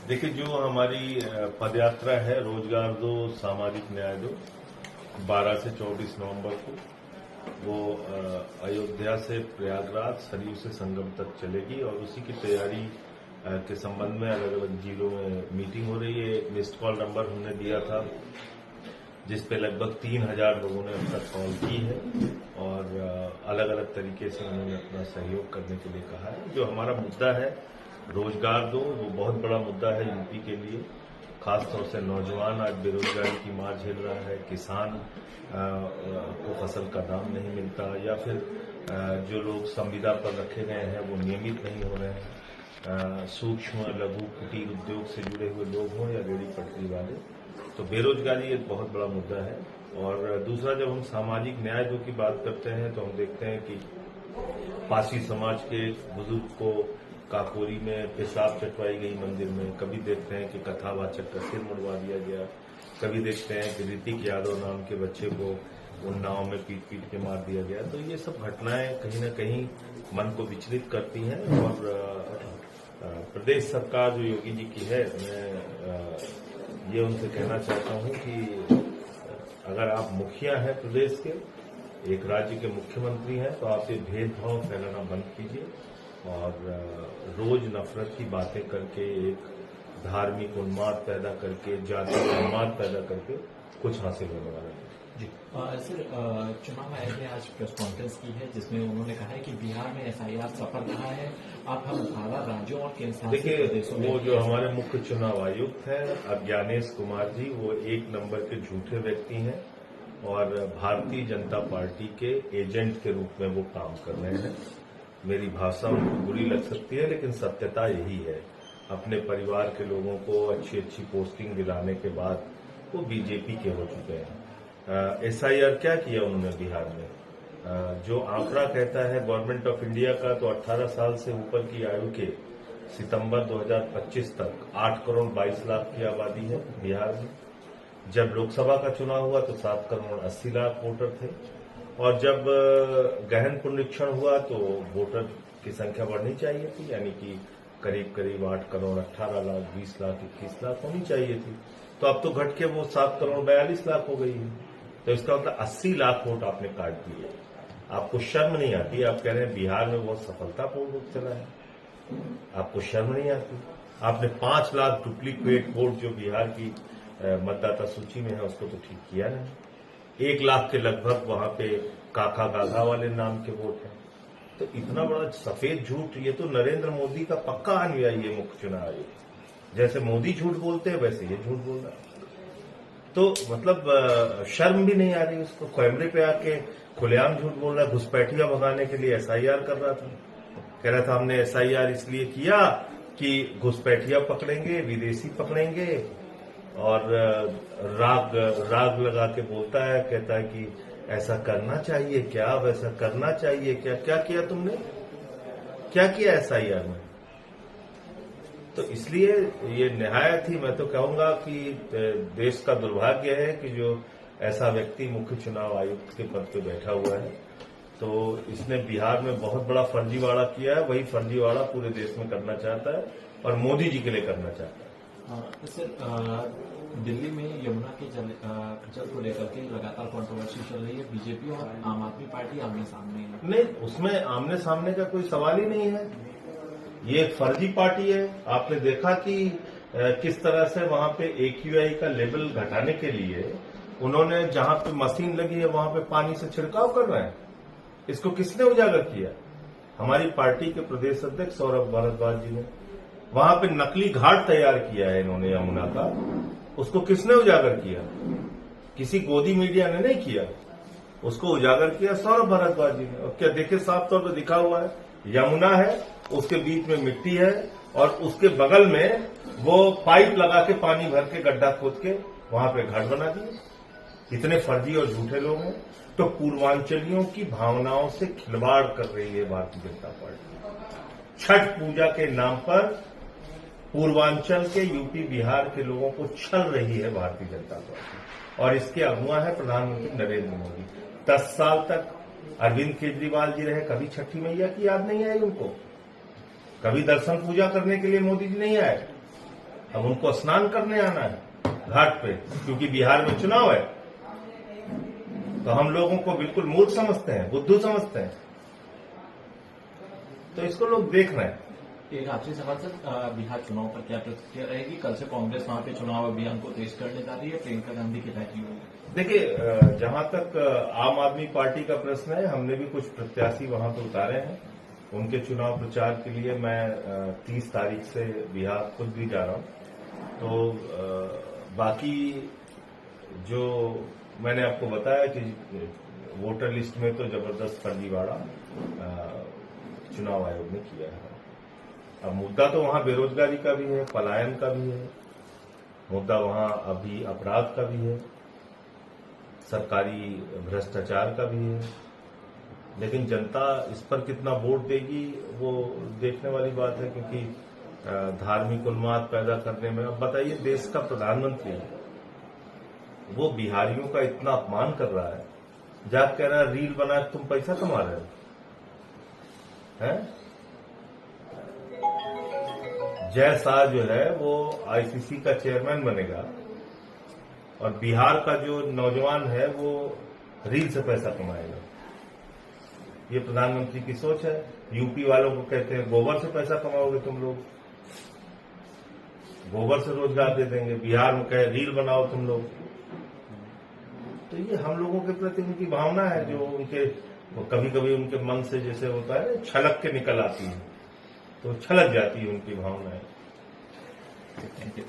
देखिए, जो हमारी पदयात्रा है रोजगार दो सामाजिक न्याय दो 12 से 24 नवंबर को वो अयोध्या से प्रयागराज सरयू से संगम तक चलेगी और उसी की तैयारी के संबंध में अलग अलग जिलों में मीटिंग हो रही है। मिस्ड कॉल नंबर हमने दिया था जिस पे लगभग 3000 लोगों ने अब तक कॉल की है और अलग अलग तरीके से उन्होंने अपना सहयोग करने के लिए कहा है। जो हमारा मुद्दा है रोजगार दो, वो बहुत बड़ा मुद्दा है यूपी के लिए। खासतौर से नौजवान आज बेरोजगारी की मार झेल रहा है, किसान को फसल का दाम नहीं मिलता या फिर जो लोग संविदा पर रखे गए हैं वो नियमित नहीं हो रहे हैं। सूक्ष्म लघु कुटीर उद्योग से जुड़े हुए लोग हों या रेहड़ी पटरी वाले, तो बेरोजगारी एक बहुत बड़ा मुद्दा है। और दूसरा, जब हम सामाजिक न्याय दो की बात करते हैं तो हम देखते हैं कि पासी समाज के बुजुर्ग को काकोरी में पेशाब चटवाई गई मंदिर में, कभी देखते हैं कि कथावाचक का सिर मुड़वा दिया गया, कभी देखते हैं कि ऋतिक यादव नाम के बच्चे को उन नाव में पीट पीट के मार दिया गया। तो ये सब घटनाएं कहीं न कहीं मन को विचलित करती हैं और प्रदेश सरकार जो योगी जी की है, मैं ये उनसे कहना चाहता हूं कि अगर आप मुखिया हैं प्रदेश के, एक राज्य के मुख्यमंत्री हैं, तो आप ये भेदभाव फैलाना बंद कीजिए और रोज नफरत की बातें करके, एक धार्मिक उन्माद पैदा करके, जातीय उन्माद पैदा करके कुछ हासिल होने वाला है। जी सर, चुनाव आयोग ने आज प्रेस कॉन्फ्रेंस की है जिसमें उन्होंने कहा है कि बिहार में एसआईआर सफल रहा है। अब हम 18 राज्यों और केंद्र शासित प्रदेशों में, वो जो हमारे मुख्य चुनाव आयुक्त हैं अज्ञानेश कुमार जी, वो एक नंबर के झूठे व्यक्ति हैं और भारतीय जनता पार्टी के एजेंट के रूप में वो काम कर रहे हैं। मेरी भाषा उनको बुरी लग सकती है लेकिन सत्यता यही है। अपने परिवार के लोगों को अच्छी अच्छी पोस्टिंग दिलाने के बाद वो बीजेपी के हो चुके हैं। एसआईआर क्या किया उन्होंने बिहार में? जो आंकड़ा कहता है गवर्नमेंट ऑफ इंडिया का, तो 18 साल से ऊपर की आयु के सितंबर 2025 तक 8 करोड़ 22 लाख की आबादी है बिहार में। जब लोकसभा का चुनाव हुआ तो 7 करोड़ 80 लाख वोटर थे और जब गहन पुनरीक्षण हुआ तो वोटर की संख्या बढ़नी चाहिए थी, यानी कि करीब करीब 8 करोड़ 18 लाख 20 लाख 21 लाख होनी चाहिए थी। तो अब तो घट के वो 7 करोड़ 42 लाख हो गई है। तो इसका मतलब 80 लाख वोट आपने काट दिए। आपको शर्म नहीं आती? आप कह रहे हैं बिहार में बहुत सफलतापूर्वक चला है, आपको शर्म नहीं आती? आपने 5 लाख डुप्लीकेट वोट जो बिहार की मतदाता सूची में है उसको तो ठीक किया नहीं। 1 लाख के लगभग वहां पे काका गागा वाले नाम के वोट हैं। तो इतना बड़ा सफेद झूठ, ये तो नरेंद्र मोदी का पक्का अनुयायी है मुख्य चुनाव आयोग। जैसे मोदी झूठ बोलते हैं वैसे ये झूठ बोल रहा है। तो मतलब शर्म भी नहीं आ रही उसको, कैमरे पे आके खुलेआम झूठ बोल रहा है। घुसपैठिया भगाने के लिए एसआईआर कर रहा था, कह रहा था हमने एसआईआर इसलिए किया कि घुसपैठिया पकड़ेंगे, विदेशी पकड़ेंगे। और राग लगा के बोलता है, कहता है कि ऐसा करना चाहिए क्या, वैसा करना चाहिए क्या। क्या किया तुमने? क्या किया एसआईआर में? तो इसलिए ये निहायत ही, मैं तो कहूंगा कि देश का दुर्भाग्य है कि जो ऐसा व्यक्ति मुख्य चुनाव आयुक्त के पद पे बैठा हुआ है। तो इसने बिहार में बहुत बड़ा फर्जीवाड़ा किया है, वही फर्जीवाड़ा पूरे देश में करना चाहता है और मोदी जी के लिए करना चाहता है। सर, दिल्ली में यमुना के जल को लेकर के लगातार कंट्रोवर्सी चल रही है। बीजेपी और आम आदमी पार्टी आमने सामने है। नहीं, उसमें आमने सामने का कोई सवाल ही नहीं है। ये एक फर्जी पार्टी है। आपने देखा कि किस तरह से वहां पे एक्यूआई का लेवल घटाने के लिए उन्होंने जहां पे मशीन लगी है वहां पे पानी से छिड़काव कर रहे हैं। इसको किसने उजागर किया? हमारी पार्टी के प्रदेश अध्यक्ष सौरभ भारद्वाज जी ने। वहां पे नकली घाट तैयार किया है इन्होंने यमुना का, उसको किसने उजागर किया? किसी गोदी मीडिया ने नहीं किया, उसको उजागर किया सौरभ भारद्वाज जी ने। और क्या देखे, साफ तौर पर दिखा हुआ है, यमुना है, उसके बीच में मिट्टी है और उसके बगल में वो पाइप लगा के पानी भर के गड्ढा खोद के वहां पे घाट बना दिए। इतने फर्जी और झूठे लोग हैं। तो पूर्वांचलियों की भावनाओं से खिलवाड़ कर रही है भारतीय जनता पार्टी। छठ पूजा के नाम पर पूर्वांचल के यूपी बिहार के लोगों को छल रही है भारतीय जनता पार्टी और इसके अगुवा है प्रधानमंत्री नरेंद्र मोदी। 10 साल तक अरविंद केजरीवाल जी रहे, कभी छठी मैया की याद नहीं आई उनको, कभी दर्शन पूजा करने के लिए मोदी जी नहीं आए। अब उनको स्नान करने आना है घाट पे, क्योंकि बिहार में चुनाव है। तो हम लोगों को बिल्कुल मूर्ख समझते हैं, बुद्धू समझते हैं। तो इसको लोग देख रहे हैं। एक आखिरी सवाल सर, बिहार चुनाव पर क्या प्रतिक्रिया रहेगी? कल से कांग्रेस वहां पे चुनाव अभियान को तेज करने जा रही है, प्रियंका गांधी की बैठक होगी। देखिए, जहां तक आम आदमी पार्टी का प्रश्न है, हमने भी कुछ प्रत्याशी वहां पर उतारे हैं। उनके चुनाव प्रचार के लिए मैं 30 तारीख से बिहार खुद भी जा रहा हूं। तो बाकी जो मैंने आपको बताया कि वोटर लिस्ट में तो जबरदस्त फर्जीवाड़ा चुनाव आयोग ने किया है। अब मुद्दा तो वहां बेरोजगारी का भी है, पलायन का भी है, मुद्दा वहां अभी अपराध का भी है, सरकारी भ्रष्टाचार का भी है। लेकिन जनता इस पर कितना वोट देगी वो देखने वाली बात है, क्योंकि धार्मिक उन्माद पैदा करने में, अब बताइए, देश का प्रधानमंत्री वो बिहारियों का इतना अपमान कर रहा है, जाकर कह रहा है रील बना के तुम पैसा कमा रहे हो, हैं? जय शाह जो है वो आईसीसी का चेयरमैन बनेगा और बिहार का जो नौजवान है वो रील से पैसा कमाएगा। ये प्रधानमंत्री की सोच है। यूपी वालों को कहते हैं गोबर से पैसा कमाओगे तुम लोग, गोबर से रोजगार दे देंगे। बिहार में कहे रील बनाओ तुम लोग। तो ये हम लोगों के प्रति उनकी भावना है, जो उनके कभी कभी उनके मन से जैसे होता है छलक के निकल आती है, तो छलक जाती है उनकी भावनाएं। Thank you.